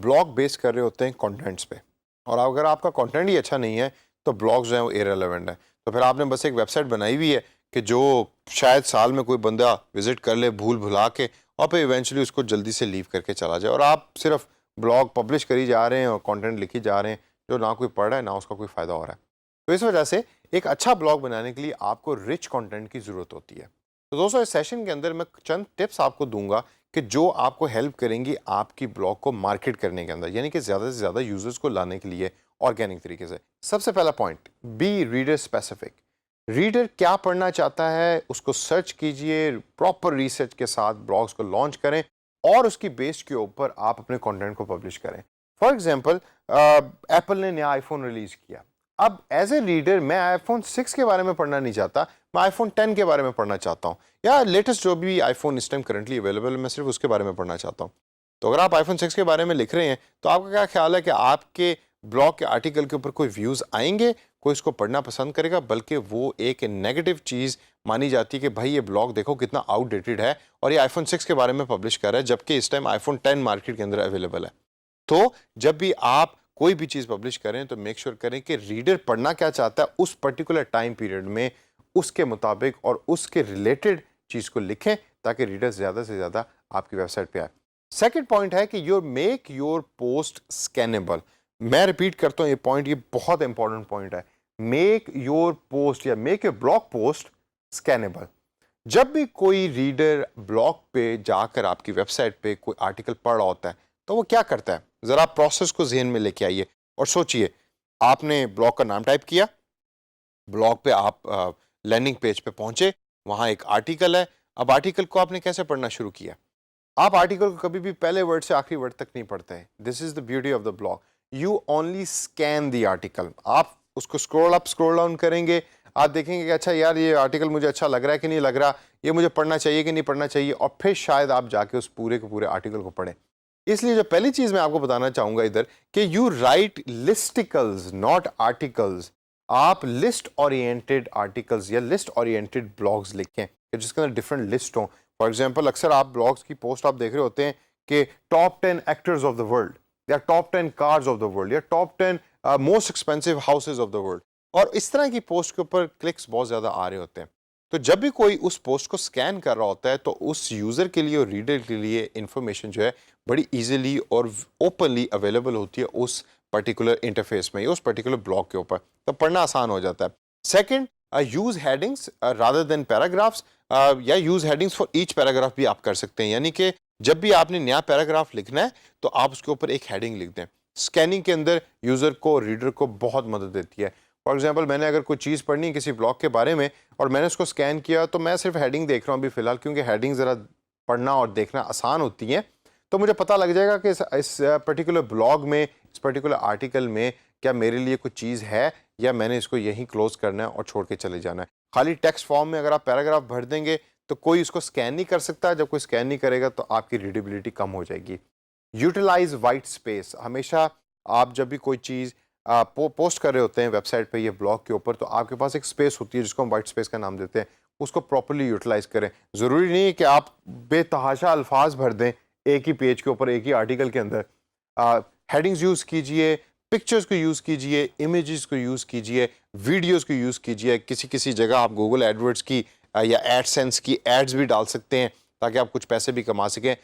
Blog base कर रहे होते हैं कंटेंट्स पे, और अगर आपका कंटेंट ही अच्छा नहीं है तो ब्लॉग्स जो हैं वो इरेलेवेंट है। तो फिर आपने बस एक वेबसाइट बनाई हुई है कि जो शायद साल में कोई बंदा विजिट कर ले भूल भुला के, और फिर इवेंचुअली उसको जल्दी से लीव करके चला जाए, और आप सिर्फ ब्लॉग पब्लिश करी जा रहे हैं और कंटेंट लिखी जा रहे हैं जो ना कोई पढ़ रहा है ना उसका कोई फ़ायदा हो रहा है। तो इस वजह से एक अच्छा ब्लॉग बनाने के लिए आपको रिच कंटेंट की ज़रूरत होती है। तो दोस्तों इस सेशन के अंदर मैं चंद टिप्स आपको दूंगा कि जो आपको हेल्प करेंगी आपकी ब्लॉग को मार्केट करने के अंदर, यानी कि ज़्यादा से ज़्यादा यूजर्स को लाने के लिए ऑर्गेनिक तरीके से। सबसे पहला point, be reader specific. Reader क्या पढ़ना चाहता है उसको सर्च कीजिए, प्रॉपर रिसर्च के साथ ब्लॉग्स को लॉन्च करें और उसकी बेस के ऊपर आप अपने कंटेंट को पब्लिश करें। फॉर एग्जांपल एप्पल ने नया आईफोन रिलीज किया। अब एज ए रीडर मैं आईफोन 6 के बारे में पढ़ना नहीं चाहता, मैं आईफोन 10 के बारे में पढ़ना चाहता हूँ, या लेटेस्ट जो भी आईफोन इस टाइम करंटली अवेलेबल है मैं सिर्फ उसके बारे में पढ़ना चाहता हूँ। तो अगर आप आईफोन 6 के बारे में लिख रहे हैं तो आपका क्या ख्याल है कि आपके ब्लॉग के आर्टिकल के ऊपर कोई व्यूज़ आएंगे, कोई इसको पढ़ना पसंद करेगा? बल्कि वो एक नेगेटिव चीज़ मानी जाती है कि भाई ये ब्लॉग देखो कितना आउटडेटेड है और ये आईफोन 6 के बारे में पब्लिश कर रहा है, जबकि इस टाइम आईफोन 10 मार्केट के अंदर अवेलेबल है। तो जब भी आप कोई भी चीज़ पब्लिश करें तो मेक श्योर करें कि रीडर पढ़ना क्या चाहता है उस पर्टिकुलर टाइम पीरियड में, उसके मुताबिक और उसके रिलेटेड चीज़ को लिखें ताकि रीडर ज़्यादा से ज़्यादा आपकी वेबसाइट पे आए। सेकंड पॉइंट है कि your make your post scannable. मैं रिपीट करता हूँ ये पॉइंट, ये बहुत इंपॉर्टेंट पॉइंट है। मेक योर पोस्ट या make your blog post scannable. जब भी कोई रीडर ब्लॉग पे जाकर आपकी वेबसाइट पे कोई आर्टिकल पढ़ रहा होता है तो वो क्या करता है, जरा प्रोसेस को जहन में लेके आइए और सोचिए। आपने ब्लॉग का नाम टाइप किया, ब्लॉग पे आप लैंडिंग पेज पे पहुंचे, वहां एक आर्टिकल है। अब आर्टिकल को आपने कैसे पढ़ना शुरू किया? आप आर्टिकल को कभी भी पहले वर्ड से आखिरी वर्ड तक नहीं पढ़ते हैं। This is the beauty of the blog, you only scan the article. आप उसको स्क्रॉल अप स्क्रॉल डाउन करेंगे, आप देखेंगे कि अच्छा यार ये आर्टिकल मुझे अच्छा लग रहा है कि नहीं लग रहा, ये मुझे पढ़ना चाहिए कि नहीं पढ़ना चाहिए, और फिर शायद आप जाके उस पूरे के पूरे आर्टिकल को पढ़ें। इसलिए जो पहली चीज मैं आपको बताना चाहूंगा इधर कि यू राइट लिस्टिकल्स नॉट आर्टिकल्स। आप लिस्ट ओरिएंटेड आर्टिकल्स या लिस्ट ओरिएंटेड ब्लॉग्स लिखें कि जिसके अंदर डिफरेंट लिस्ट हों। फॉर एग्जांपल अक्सर आप ब्लॉग्स की पोस्ट आप देख रहे होते हैं कि top 10 actors of the world, या top 10 cars of the world, या top 10 most expensive houses of the world, और इस तरह की पोस्ट के ऊपर क्लिक्स बहुत ज्यादा आ रहे होते हैं। तो जब भी कोई उस पोस्ट को स्कैन कर रहा होता है तो उस यूजर के लिए और रीडर के लिए इंफॉर्मेशन जो है बड़ी इजीली और ओपनली अवेलेबल होती है उस पर्टिकुलर इंटरफेस में या उस पर्टिकुलर ब्लॉग के ऊपर, तो पढ़ना आसान हो जाता है। Second, use headings rather than paragraphs, या use headings for each paragraph भी आप कर सकते हैं, यानी कि जब भी आपने नया पैराग्राफ लिखना है तो आप उसके ऊपर एक हेडिंग लिख दें। स्कैनिंग के अंदर यूजर को रीडर को बहुत मदद देती है। फॉर एग्जाम्पल मैंने अगर कोई चीज़ पढ़नी है किसी ब्लॉग के बारे में और मैंने उसको स्कैन किया तो मैं सिर्फ हेडिंग देख रहा हूँ अभी फिलहाल, क्योंकि हेडिंग ज़रा पढ़ना और देखना आसान होती हैं, तो मुझे पता लग जाएगा कि इस पर्टिकुलर ब्लॉग में, इस पर्टिकुलर आर्टिकल में क्या मेरे लिए कुछ चीज़ है या मैंने इसको यहीं क्लोज करना है और छोड़ के चले जाना है। खाली टेक्स्ट फॉर्म में अगर आप पैराग्राफ भर देंगे तो कोई इसको स्कैन नहीं कर सकता, जब कोई स्कैन नहीं करेगा तो आपकी रीडेबिलिटी कम हो जाएगी। Utilize white space. हमेशा आप जब भी कोई चीज़ पोस्ट कर रहे होते हैं वेबसाइट पे या ब्लॉग के ऊपर तो आपके पास एक स्पेस होती है जिसको हम वाइट स्पेस का नाम देते हैं, उसको प्रॉपर्ली यूटिलाइज करें। ज़रूरी नहीं है कि आप बेतहाशा अल्फाज भर दें एक ही पेज के ऊपर एक ही आर्टिकल के अंदर। हेडिंग्स यूज़ कीजिए, पिक्चर्स को यूज़ कीजिए, इमेजेस को यूज़ कीजिए, वीडियोस को यूज़ कीजिए। किसी किसी जगह आप गूगल एडवर्ड्स की या एडसेंस की एड्स भी डाल सकते हैं ताकि आप कुछ पैसे भी कमा सकें।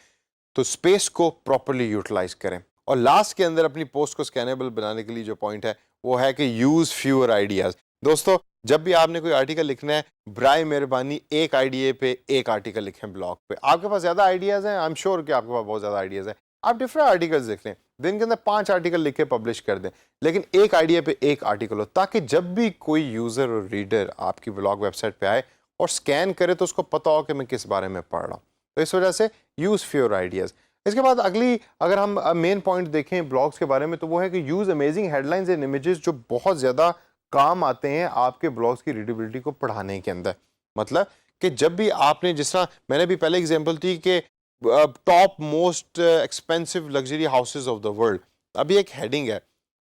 तो स्पेस को प्रॉपर्ली यूटिलाइज करें। और लास्ट के अंदर अपनी पोस्ट को स्कैनेबल बनाने के लिए जो पॉइंट है वो है कि यूज फ्यूअर आइडियाज। दोस्तों जब भी आपने कोई आर्टिकल लिखना है बराए मेहरबानी एक आइडिया पे एक आर्टिकल लिखें ब्लॉग पे। आपके पास ज्यादा आइडियाज हैं, आई एम श्योर कि आपके पास बहुत ज्यादा आइडियाज हैं, आप डिफरेंट आर्टिकल्स लिख लें, दिन के अंदर 5 आर्टिकल लिख के पब्लिश कर दें, लेकिन एक आइडिया पे एक आर्टिकल हो ताकि जब भी कोई यूजर और रीडर आपकी ब्लॉग वेबसाइट पे आए और स्कैन करे तो उसको पता हो कि मैं किस बारे में पढ़ रहा हूँ। तो इस वजह से यूज फ्यूअर आइडियाज। इसके बाद अगली अगर हम मेन पॉइंट देखें ब्लॉग्स के बारे में तो वो है कि use amazing headlines and images, जो बहुत ज़्यादा काम आते हैं आपके ब्लॉग्स की रीडेबिलिटी को पढ़ाने के अंदर। मतलब कि जब भी आपने, जिस तरह मैंने भी पहले एग्जांपल दी कि top most expensive luxury houses of the world, अभी एक हेडिंग है,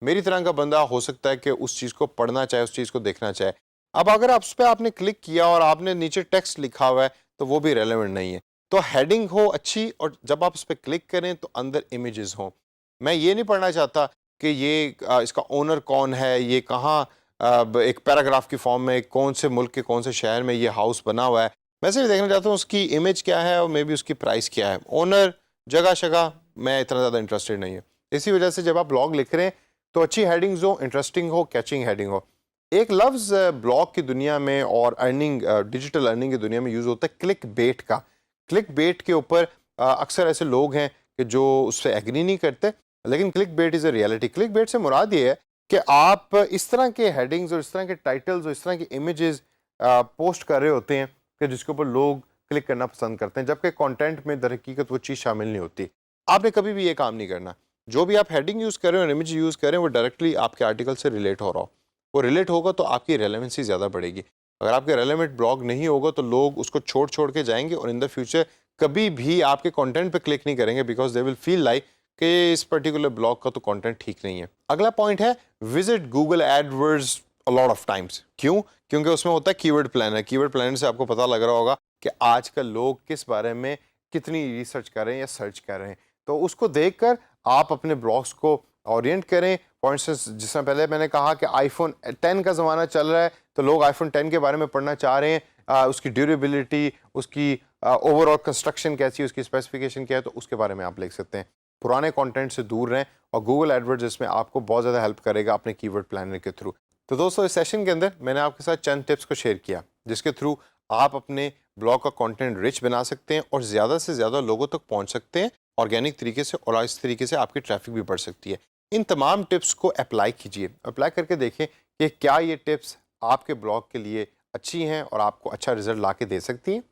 मेरी तरह का बंदा हो सकता है कि उस चीज़ को पढ़ना चाहे, उस चीज़ को देखना चाहे। अब अगर आप उस पर आपने क्लिक किया और आपने नीचे टेक्स्ट लिखा हुआ है तो वो भी रेलेवेंट नहीं है। तो हेडिंग हो अच्छी और जब आप उस पर क्लिक करें तो अंदर इमेजेस हों। मैं ये नहीं पढ़ना चाहता कि ये इसका ओनर कौन है, ये कहाँ एक पैराग्राफ की फॉर्म में कौन से मुल्क के कौन से शहर में ये हाउस बना हुआ है। मैं सिर्फ देखना चाहता हूँ उसकी इमेज क्या है और मे बी उसकी प्राइस क्या है। ओनर, जगह शगह मैं इतना ज़्यादा इंटरेस्टेड नहीं है। इसी वजह से जब आप ब्लॉग लिख रहे हैं तो अच्छी हेडिंग्स हो, इंटरेस्टिंग हो, कैचिंग हेडिंग हो। एक लफ्ज़ ब्लॉग की दुनिया में और अर्निंग, डिजिटल अर्निंग की दुनिया में यूज़ होता है क्लिक बेट का। क्लिक बेट के ऊपर अक्सर ऐसे लोग हैं कि जो उससे एग्री नहीं करते, लेकिन click bait is a reality. Click bait से मुराद ये है कि आप इस तरह के हेडिंग्स और इस तरह के टाइटल्स और इस तरह की इमेजेस पोस्ट कर रहे होते हैं कि जिसके ऊपर लोग क्लिक करना पसंद करते हैं, जबकि कंटेंट में दर हकीकत वो चीज़ शामिल नहीं होती। आपने कभी भी ये काम नहीं करना। जो भी आप हेडिंग यूज़ करें और इमेज यूज़ करें वो डायरेक्टली आपके आर्टिकल से रिलेट हो रहा हो। वो रिलेट होगा तो आपकी रेलेवेंसी ज़्यादा बढ़ेगी। अगर आपके रेलेवेंट ब्लॉग नहीं होगा तो लोग उसको छोड़ छोड़ के जाएंगे और इन द फ्यूचर कभी भी आपके कंटेंट पे क्लिक नहीं करेंगे, because they will feel like कि इस पर्टिकुलर ब्लॉग का तो कंटेंट ठीक नहीं है। अगला पॉइंट है visit Google AdWords a lot of times. क्यों? क्योंकि उसमें होता है कीवर्ड प्लानर। कीवर्ड प्लानर से आपको पता लग रहा होगा कि आजकल लोग किस बारे में कितनी रिसर्च कर रहे हैं या सर्च कर रहे हैं, तो उसको देखकर आप अपने ब्लॉग्स को ओरिएंट करें। फॉर इंस्टेंस, जिसमें पहले मैंने कहा कि आईफोन 10 का ज़माना चल रहा है तो लोग आईफोन 10 के बारे में पढ़ना चाह रहे हैं, उसकी ड्यूरेबिलिटी, उसकी ओवरऑल कंस्ट्रक्शन कैसी है, उसकी स्पेसिफिकेशन क्या है, तो उसके बारे में आप लिख सकते हैं। पुराने कंटेंट से दूर रहें और गूगल एडवर्ड्स इसमें आपको बहुत ज़्यादा हेल्प करेगा अपने कीवर्ड प्लानर के थ्रू। तो दोस्तों, इस सेशन के अंदर मैंने आपके साथ चंद टिप्स को शेयर किया जिसके थ्रू आप अपने ब्लॉग का कंटेंट रिच बना सकते हैं और ज़्यादा से ज़्यादा लोगों तक पहुंच सकते हैं ऑर्गेनिक तरीके से, और इस तरीके से आपकी ट्रैफिक भी बढ़ सकती है। इन तमाम टिप्स को अप्लाई कीजिए, अप्लाई करके देखें कि क्या ये टिप्स आपके ब्लॉग के लिए अच्छी हैं और आपको अच्छा रिजल्ट ला के दे सकती हैं।